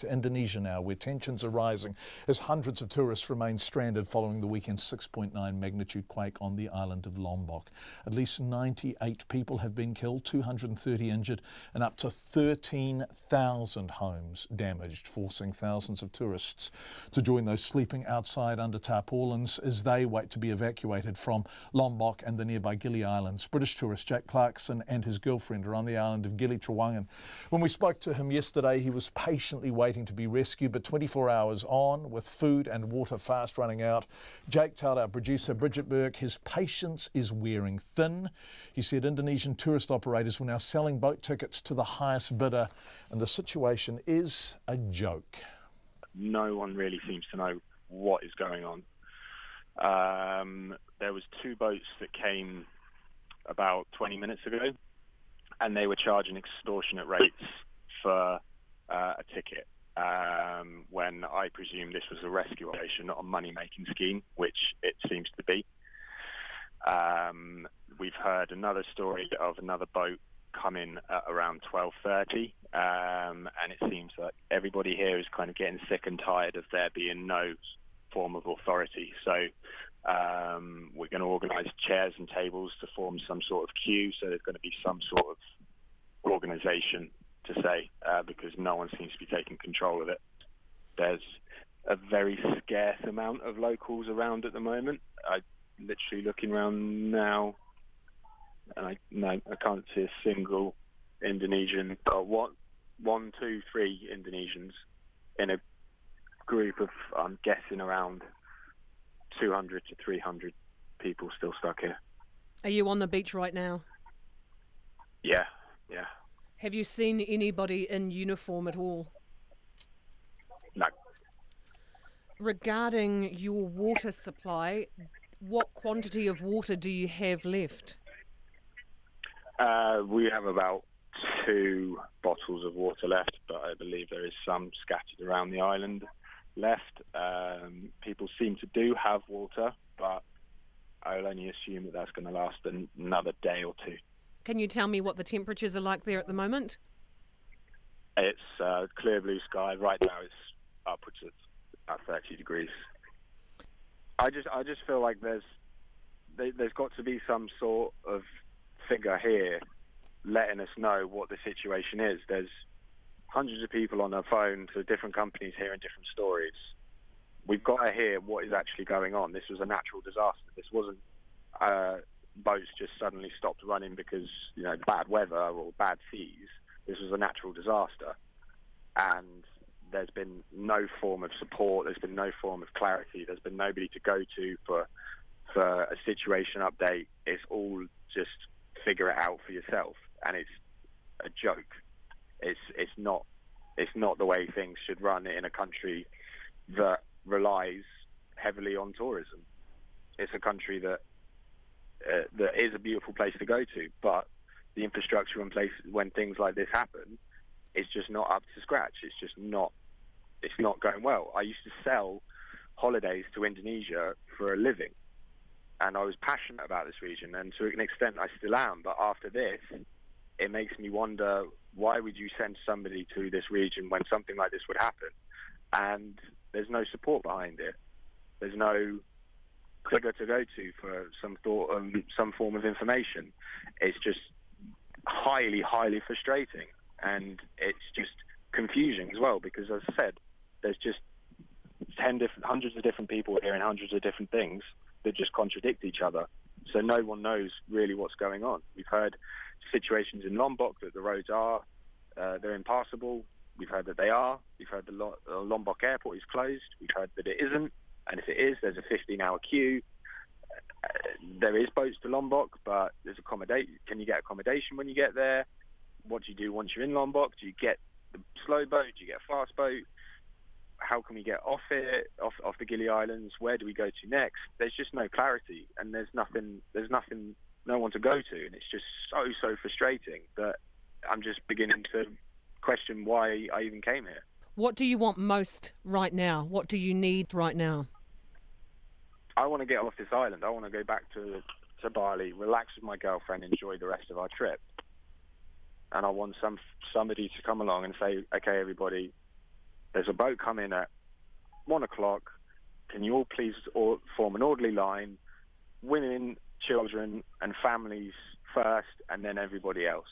to Indonesia now, where tensions are rising as hundreds of tourists remain stranded following the weekend's 6.9 magnitude quake on the island of Lombok. At least 98 people have been killed, 230 injured, and up to 13,000 homes damaged, forcing thousands of tourists to join those sleeping outside under tarpaulins as they wait to be evacuated from Lombok and the nearby Gili Islands. British tourist Jake Clarkson and his girlfriend are on the island of Gili. When we spoke to him yesterday, he was patiently waiting to be rescued, but 24 hours on, with food and water fast running out, Jake told our producer Bridget Burke his patience is wearing thin. He said Indonesian tourist operators were now selling boat tickets to the highest bidder, and the situation is a joke. No one really seems to know what is going on. There was 2 boats that came about 20 minutes ago, and they were charging extortionate rates for a ticket, when I presume this was a rescue operation, not a money-making scheme, which it seems to be. We've heard another story of another boat coming at around 12:30, and it seems like everybody here is kind of getting sick and tired of there being no form of authority. So we're going to organise chairs and tables to form some sort of queue, so there's going to be some sort of organisation to say, because no one seems to be taking control of it. There's a very scarce amount of locals around at the moment. I'm literally looking around now, and I can't see a single Indonesian. One, two, 3 Indonesians in a group of, I'm guessing, around 200 to 300 people still stuck here. Are you on the beach right now? Yeah. Have you seen anybody in uniform at all? No. Regarding your water supply, what quantity of water do you have left? We have about 2 bottles of water left, but I believe there is some scattered around the island left. People seem to have water, but I'll only assume that that's going to last another day or 2. Can you tell me what the temperatures are like there at the moment? It's clear blue sky. Right now it's upwards of about 30 degrees. I just feel like there's got to be some sort of figure here letting us know what the situation is. There's hundreds of people on their phone to different companies hearing different stories. We've got to hear what is actually going on. This was a natural disaster. This wasn't boats just suddenly stopped running because, bad weather or bad seas. This was a natural disaster. And there's been no form of support. There's been no form of clarity. There's been nobody to go to for a situation update. It's all just figure it out for yourself. And it's a joke. It's not the way things should run in a country that relies heavily on tourism. It's a country that is a beautiful place to go to, but the infrastructure in place when things like this happen is just not up to scratch. It's not going well. I used to sell holidays to Indonesia for a living, and I was passionate about this region, and to an extent I still am, but after this, it makes me wonder, why would you send somebody to this region when something like this would happen? And there's no support behind it. There's no figure to go to for some form of information. It's just highly, highly frustrating, and it's just confusing as well, because, as I said, there's just hundreds of different people hearing hundreds of different things that just contradict each other. So no one knows really what's going on. We've heard situations in Lombok that the roads they're impassable. We've heard that they are. We've heard the Lombok airport is closed. We've heard that it isn't. And if it is, there's a 15-hour queue. There is boats to Lombok, but there's accommodation. Can you get accommodation when you get there? What do you do once you're in Lombok? Do you get the slow boat? Do you get a fast boat? How can we get off the Gili Islands? Where do we go to next? There's just no clarity, and there's no one to go to, and it's just so frustrating that I'm just beginning to question why I even came here. What do you want most right now? What do you need right now? I want to get off this island. I want to go back to Bali, relax with my girlfriend, enjoy the rest of our trip. And I want somebody to come along and say, okay, everybody, there's a boat coming at 1 o'clock. Can you all please form an orderly line, women, children and families first, and then everybody else?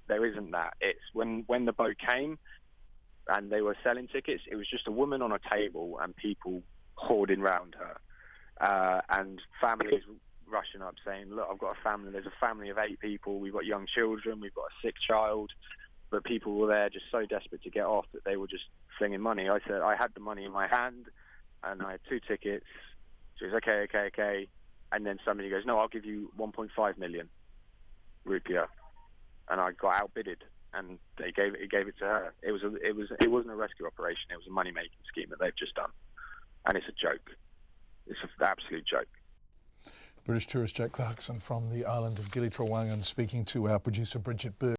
There isn't that. It's when the boat came and they were selling tickets, it was just a woman on a table and people hoarding round her, and families rushing up saying, look, I've got a family, there's a family of 8 people, we've got young children, we've got a sick child. But people were there just so desperate to get off that they were just flinging money. I said I had the money in my hand and I had 2 tickets. She was okay. And then somebody goes, no, I'll give you 1.5 million rupiah. And I got outbidded, and they gave it to her. It wasn't a rescue operation. It was a money making scheme that they've just done, and it's a joke. It's an absolute joke. British tourist Jake Clarkson from the island of Gili, speaking to our producer Bridget Bird.